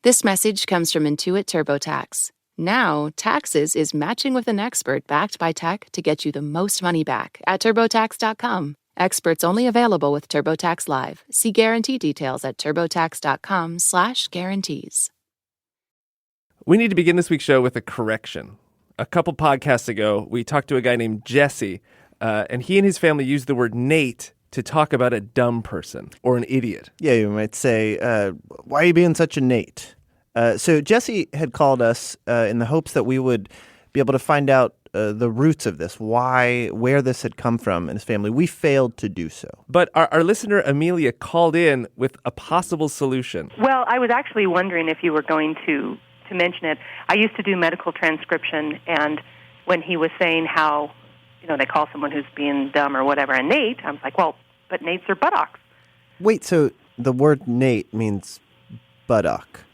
This message comes from Intuit TurboTax. Now, Taxes is matching with an expert backed by tech to get you the most money back at TurboTax.com. Experts only available with TurboTax Live. See guarantee details at TurboTax.com/guarantees. We need to begin this week's show with a correction. A couple podcasts ago, we talked to a guy named Jesse, and he and his family used the word Nate to talk about a dumb person or an idiot. Yeah, you might say, why are you being such a Nate? So Jesse had called us in the hopes that we would be able to find out the roots of this, where this had come from in his family. We failed to do so. But our listener, Amelia, called in with a possible solution. Well, I was actually wondering if you were going to mention it. I used to do medical transcription, and when he was saying how, they call someone who's being dumb or whatever a Nate, I was like, well, but Nates are buttocks. Wait, so the word Nate means buttock?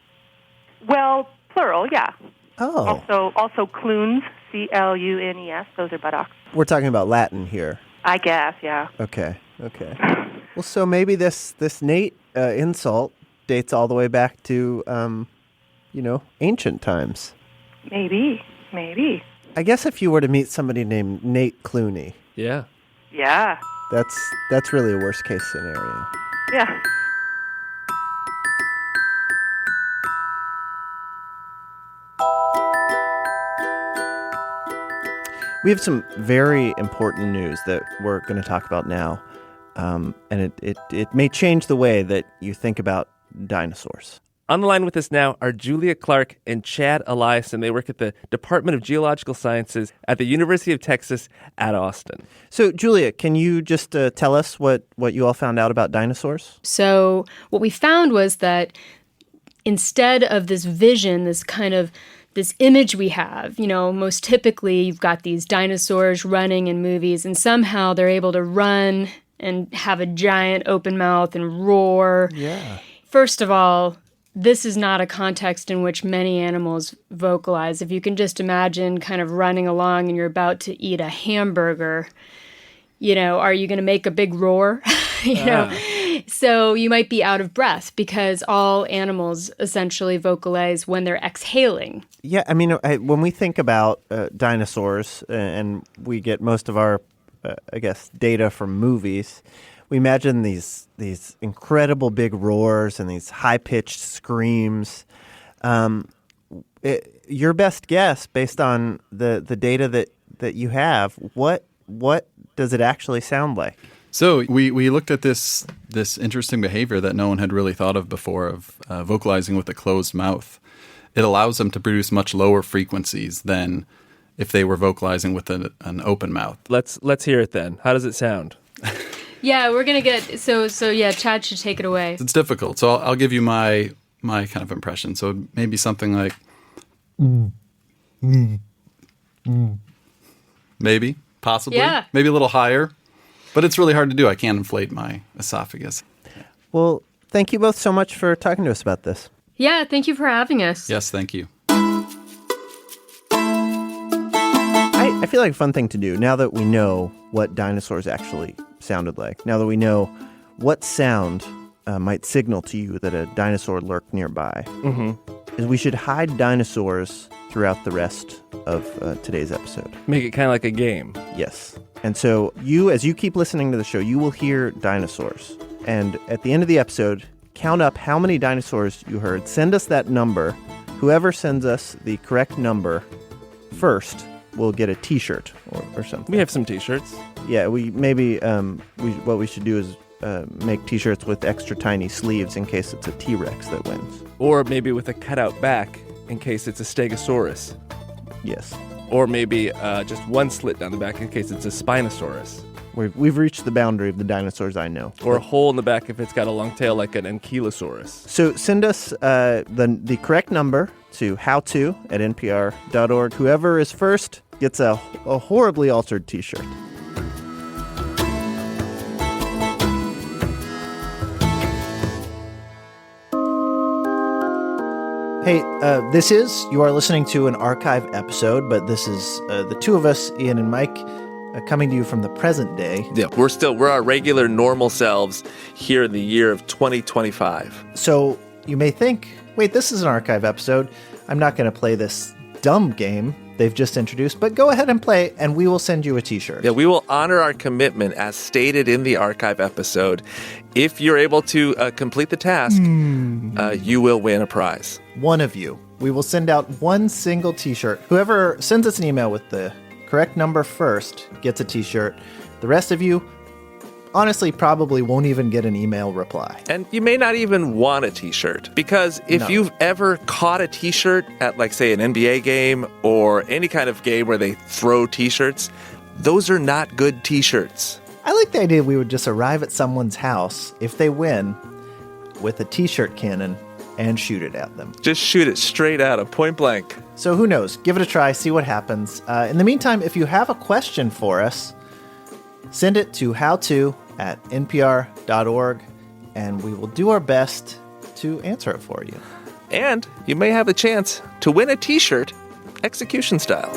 Well, plural, yeah. Oh. Also clunes, C-L-U-N-E-S, those are buttocks. We're talking about Latin here. I guess, yeah. Okay. Well, so maybe this Nate insult dates all the way back to, ancient times. Maybe. I guess if you were to meet somebody named Nate Clooney. Yeah. Yeah. That's really a worst case scenario. Yeah. We have some very important news that we're going to talk about now, and it may change the way that you think about dinosaurs. On the line with us now are Julia Clark and Chad Eliason. They work at the Department of Geological Sciences at the University of Texas at Austin. So, Julia, can you just tell us what you all found out about dinosaurs? So what we found was that instead of this vision, this image we have, most typically you've got these dinosaurs running in movies, and somehow they're able to run and have a giant open mouth and roar. Yeah. First of all, this is not a context in which many animals vocalize. If you can just imagine kind of running along and you're about to eat a hamburger, are you going to make a big roar? So you might be out of breath because all animals essentially vocalize when they're exhaling. Yeah, I mean, when we think about dinosaurs, and we get most of our, data from movies, we imagine these incredible big roars and these high-pitched screams. Your best guess, based on the data that you have, what does it actually sound like? So we looked at this interesting behavior that no one had really thought of before of vocalizing with a closed mouth. It allows them to produce much lower frequencies than if they were vocalizing with an open mouth. Let's hear it then. How does it sound? Yeah, we're going to get... So yeah, Chad should take it away. It's difficult. So I'll give you my kind of impression. So maybe something like... Maybe, possibly. Yeah. Maybe a little higher. But it's really hard to do. I can't inflate my esophagus. Well, thank you both so much for talking to us about this. Yeah, thank you for having us. Yes, thank you. I feel like a fun thing to do, now that we know what dinosaurs actually sounded like, now that we know what sound might signal to you that a dinosaur lurked nearby, is we should hide dinosaurs throughout the rest of today's episode. Make it kind of like a game. Yes. And so as you keep listening to the show, you will hear dinosaurs. And at the end of the episode, count up how many dinosaurs you heard. Send us that number. Whoever sends us the correct number first will get a T-shirt or something. We have some T-shirts. Yeah, what we should do is make T-shirts with extra tiny sleeves in case it's a T-Rex that wins. Or maybe with a cutout back in case it's a Stegosaurus. Yes. Or maybe just one slit down the back in case it's a Spinosaurus. We've reached the boundary of the dinosaurs I know. Or a hole in the back if it's got a long tail like an Ankylosaurus. So send us the correct number to howto@npr.org. Whoever is first gets a horribly altered T-shirt. Hey, you are listening to an archive episode, but this is the two of us, Ian and Mike, coming to you from the present day. Yeah, we're our regular, normal selves here in the year of 2025. So you may think wait, this is an archive episode. I'm not going to play this dumb game they've just introduced, but go ahead and play, and we will send you a t-shirt. Yeah, we will honor our commitment as stated in the archive episode. If you're able to complete the task, you will win a prize. One of you. We will send out one single t-shirt. Whoever sends us an email with the correct number first gets a t-shirt. The rest of you, honestly, probably won't even get an email reply. And you may not even want a t-shirt, because if you've ever caught a t-shirt at, like, say, an NBA game or any kind of game where they throw t-shirts, those are not good t-shirts. I like the idea we would just arrive at someone's house, if they win, with a t-shirt cannon and shoot it at them. Just shoot it straight out of point blank. So who knows? Give it a try, see what happens. In the meantime, if you have a question for us, send it to howto@npr.org, and we will do our best to answer it for you. And you may have a chance to win a t-shirt, execution style.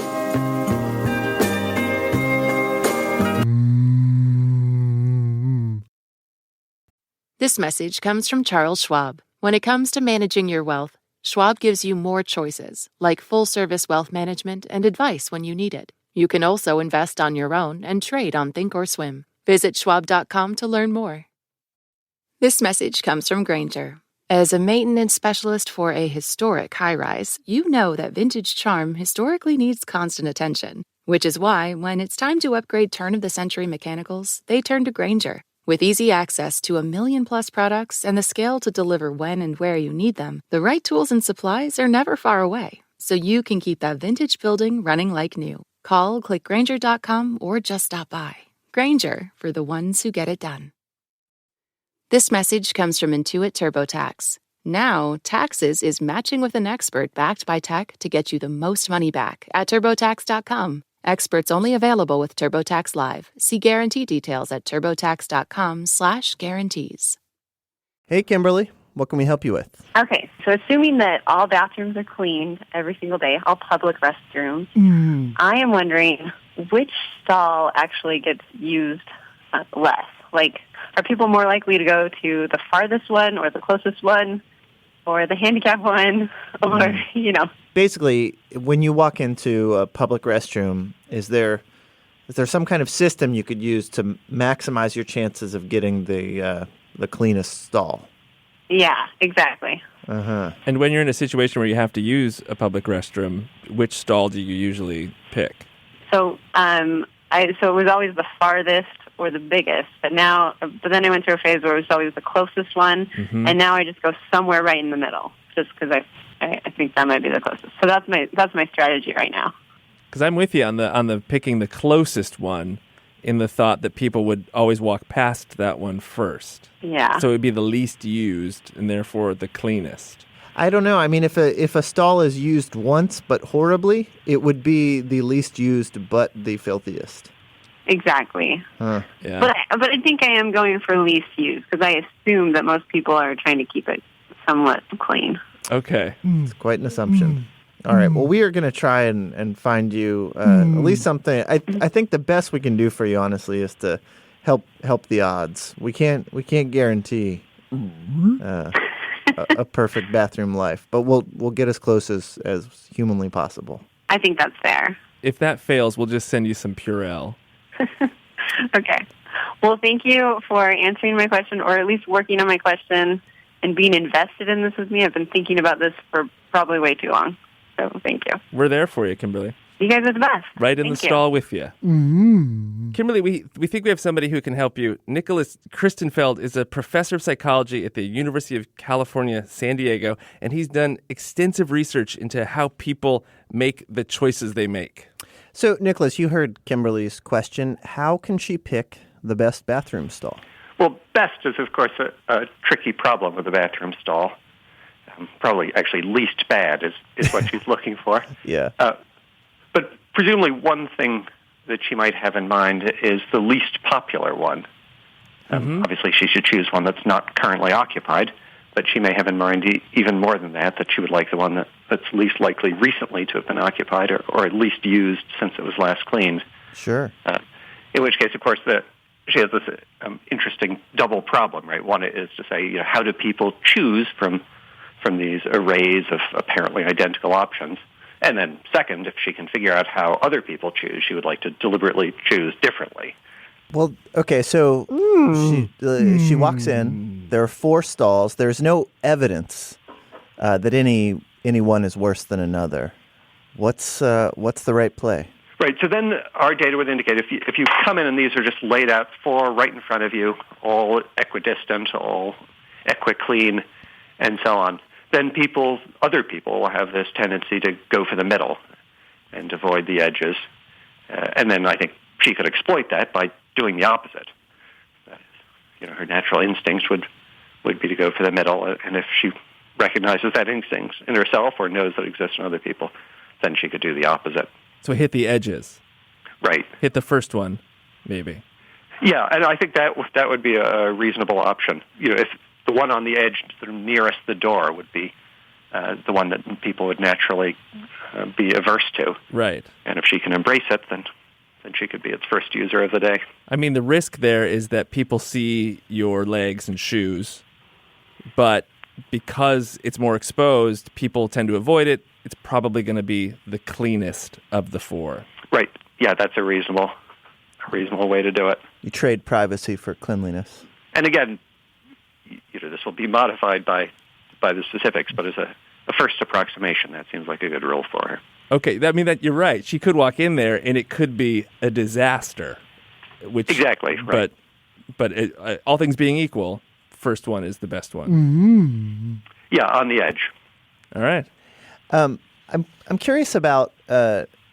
This message comes from Charles Schwab. When it comes to managing your wealth, Schwab gives you more choices, like full-service wealth management and advice when you need it. You can also invest on your own and trade on Thinkorswim. Visit schwab.com to learn more. This message comes from Grainger. As a maintenance specialist for a historic high-rise, you know that vintage charm historically needs constant attention, which is why, when it's time to upgrade turn-of-the-century mechanicals, they turn to Grainger. With easy access to 1 million-plus products and the scale to deliver when and where you need them, the right tools and supplies are never far away, so you can keep that vintage building running like new. Call, click Grainger.com, or just stop by. Grainger, for the ones who get it done. This message comes from Intuit TurboTax. Now, Taxes is matching with an expert backed by tech to get you the most money back at TurboTax.com. Experts only available with TurboTax Live. See guarantee details at TurboTax.com/guarantees. Hey, Kimberly, what can we help you with? Okay, so assuming that all bathrooms are cleaned every single day, all public restrooms, I am wondering which stall actually gets used less. Like, are people more likely to go to the farthest one or the closest one or the handicap one or, Basically, when you walk into a public restroom, is there some kind of system you could use to maximize your chances of getting the cleanest stall? Yeah, exactly. And when you're in a situation where you have to use a public restroom, which stall do you usually pick? So, so it was always the farthest or the biggest, but then I went through a phase where it was always the closest one, and now I just go somewhere right in the middle, just because I think that might be the closest. So that's my strategy right now. Because I'm with you on the picking the closest one, in the thought that people would always walk past that one first. Yeah. So it would be the least used and therefore the cleanest. I don't know. I mean, if a stall is used once but horribly, it would be the least used but the filthiest. Exactly. Huh. Yeah. But I think I am going for least use because I assume that most people are trying to keep it somewhat clean. Okay. It's quite an assumption. All right. Well, we are going to try and find you at least something. I think the best we can do for you, honestly, is to help the odds. We can't guarantee a perfect bathroom life, but we'll get as close as humanly possible. I think that's fair. If that fails, we'll just send you some Purell. Okay. Well, thank you for answering my question, or at least working on my question and being invested in this with me. I've been thinking about this for probably way too long. So thank you. We're there for you, Kimberly. You guys are the best. Right in Thank the you. stall with you. Kimberly, we think we have somebody who can help you. Nicholas Christenfeld is a professor of psychology at the University of California, San Diego, and he's done extensive research into how people make the choices they make. So, Nicholas, you heard Kimberly's question. How can she pick the best bathroom stall? Well, best is, of course, a tricky problem with a bathroom stall. Probably actually least bad is what she's looking for. Yeah. But presumably one thing that she might have in mind is the least popular one. Obviously, she should choose one that's not currently occupied, but she may have in mind even more than that she would like the one that's least likely recently to have been occupied or at least used since it was last cleaned. Sure. In which case, of course, she has this interesting double problem, right? One is to say, how do people choose from from these arrays of apparently identical options. And then second, if she can figure out how other people choose, she would like to deliberately choose differently. Well, okay, so she walks in. There are 4 stalls. There's no evidence that any one is worse than another. What's the right play? Right. So then our data would indicate if you come in and these are just laid out 4 right in front of you, all equidistant, all equiclean, and so on, then other people will have this tendency to go for the middle and avoid the edges. And then I think she could exploit that by doing the opposite. That is, her natural instincts would be to go for the middle, and if she recognizes that instinct in herself or knows that it exists in other people, then she could do the opposite. So hit the edges. Right. Hit the first one, maybe. Yeah, and I think that would be a reasonable option. If the one on the edge sort of nearest the door would be the one that people would naturally be averse to. Right. And if she can embrace it, then she could be its first user of the day. I mean, the risk there is that people see your legs and shoes, but because it's more exposed, people tend to avoid it. It's probably going to be the cleanest of the 4. Right. Yeah, that's a reasonable way to do it. You trade privacy for cleanliness. And again, this will be modified by the specifics, but as a first approximation, that seems like a good rule for her. Okay, I mean, that you're right. She could walk in there, and it could be a disaster. Exactly, right. But all things being equal, first one is the best one. Mm-hmm. Yeah, on the edge. All right. I'm curious about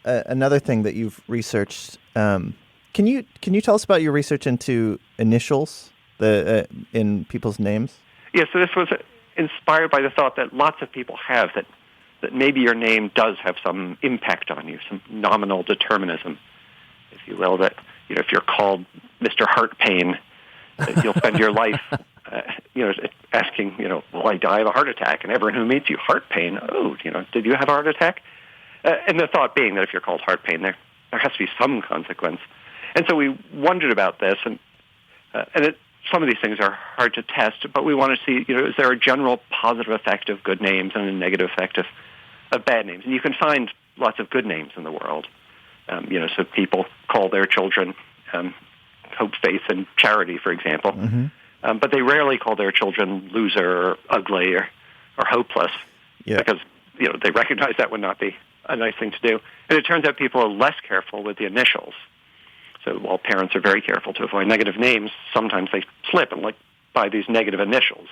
another thing that you've researched. Can you tell us about your research into initials in people's names? Yeah, so this was inspired by the thought that lots of people have that maybe your name does have some impact on you, some nominal determinism, if you will, that if you're called Mr. Heart Pain, you'll spend your life asking, will I die of a heart attack? And everyone who meets you, heart pain, did you have a heart attack? And the thought being that if you're called heart pain, there has to be some consequence. And so we wondered about this, and some of these things are hard to test, but we want to see, is there a general positive effect of good names and a negative effect of bad names? And you can find lots of good names in the world. So people call their children Hope, Faith, and Charity, for example. Mm-hmm. But they rarely call their children loser or ugly or hopeless because they recognize that would not be a nice thing to do. And it turns out people are less careful with the initials. So while parents are very careful to avoid negative names, sometimes they slip and by these negative initials.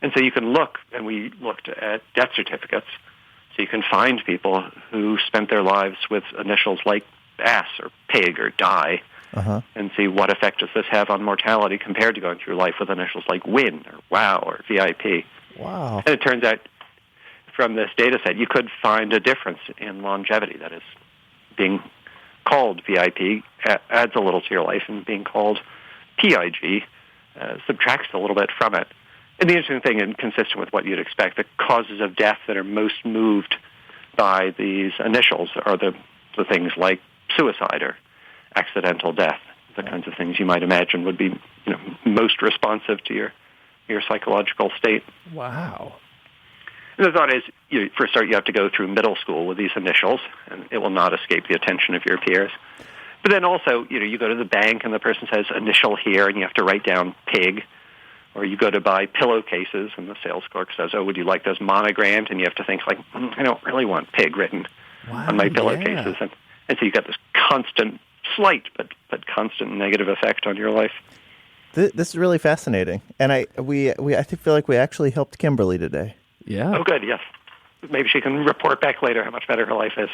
And so you can look, and we looked at death certificates, so you can find people who spent their lives with initials like ass or pig or die, and see what effect does this have on mortality compared to going through life with initials like win or wow or VIP. Wow. And it turns out from this data set you could find a difference in longevity. That is, being called VIP adds a little to your life, and being called PIG subtracts a little bit from it. And the interesting thing, and consistent with what you'd expect, the causes of death that are most moved by these initials are the things like suicide or accidental death, the kinds of things you might imagine would be most responsive to your psychological state. Wow. And the thought is, for a start, you have to go through middle school with these initials, and it will not escape the attention of your peers. But then also, you go to the bank, and the person says initial here, and you have to write down pig. Or you go to buy pillowcases, and the sales clerk says, "Oh, would you like those monogrammed?" And you have to think I don't really want pig written on my pillowcases. And so you get this constant, slight but constant negative effect on your life. This is really fascinating, and I feel like we actually helped Kimberly today. Yeah. Oh, good. Yes. Maybe she can report back later how much better her life is.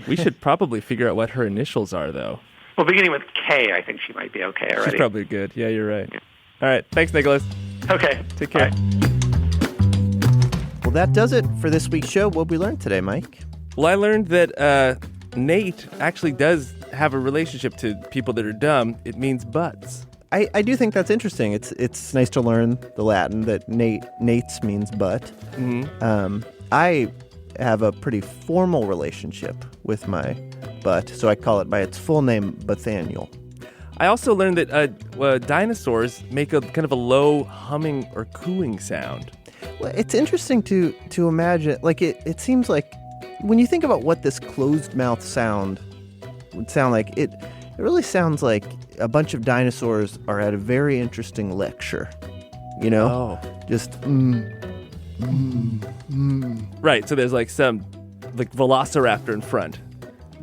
We should probably figure out what her initials are, though. Well, beginning with K, I think she might be okay already. She's probably good. Yeah, you're right. Yeah. All right. Thanks, Nicholas. Okay. Take care. Bye. Well, that does it for this week's show. What we learned today, Mike? Well, I learned that Nate actually does have a relationship to people that are dumb. It means butts. I do think that's interesting. It's nice to learn the Latin that Nate's means butt. Mm-hmm. I have a pretty formal relationship with my butt, so I call it by its full name, Nathaniel. I also learned that dinosaurs make a kind of a low humming or cooing sound. Well, it's interesting to imagine. Like it seems like when you think about what this closed mouth sound would sound like, it really sounds like a bunch of dinosaurs are at a very interesting lecture. You know, just Right. So there's like some like velociraptor in front,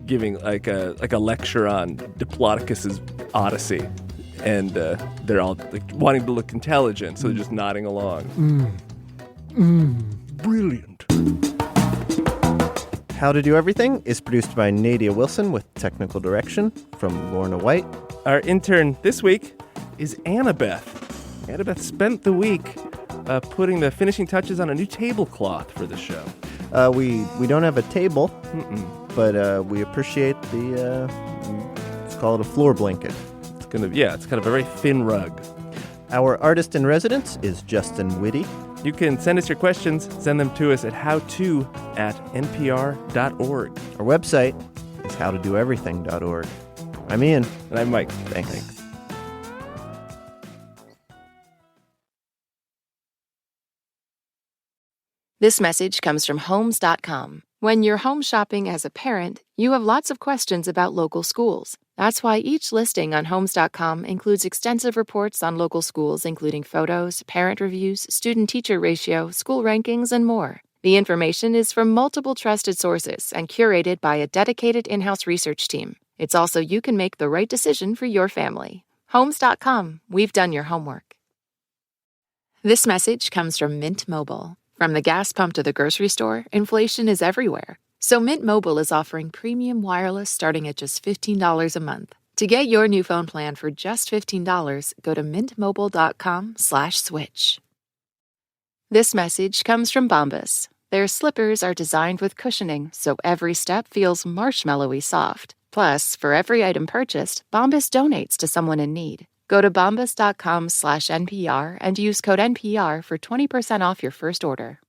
giving like a lecture on Diplodocus's Odyssey, and they're all like wanting to look intelligent, so they're just nodding along. Brilliant. How to Do Everything is produced by Nadia Wilson with technical direction from Lorna White. Our intern this week is Annabeth. Annabeth spent the week putting the finishing touches on a new tablecloth for the show. We don't have a table, but we appreciate the, let's call it a floor blanket. It's kind of a very thin rug. Our artist in residence is Justin Whitty. You can send us your questions. Send them to us at howto@npr.org. Our website is howtodoeverything.org. I'm Ian. And I'm Mike. Thanks. This message comes from Homes.com. When you're home shopping as a parent, you have lots of questions about local schools. That's why each listing on Homes.com includes extensive reports on local schools, including photos, parent reviews, student-teacher ratio, school rankings, and more. The information is from multiple trusted sources and curated by a dedicated in-house research team. It's also you can make the right decision for your family. Homes.com. We've done your homework. This message comes from Mint Mobile. From the gas pump to the grocery store, inflation is everywhere. So Mint Mobile is offering premium wireless starting at just $15 a month. To get your new phone plan for just $15, go to mintmobile.com/switch. This message comes from Bombas. Their slippers are designed with cushioning, so every step feels marshmallowy soft. Plus, for every item purchased, Bombas donates to someone in need. Go to bombas.com/NPR and use code NPR for 20% off your first order.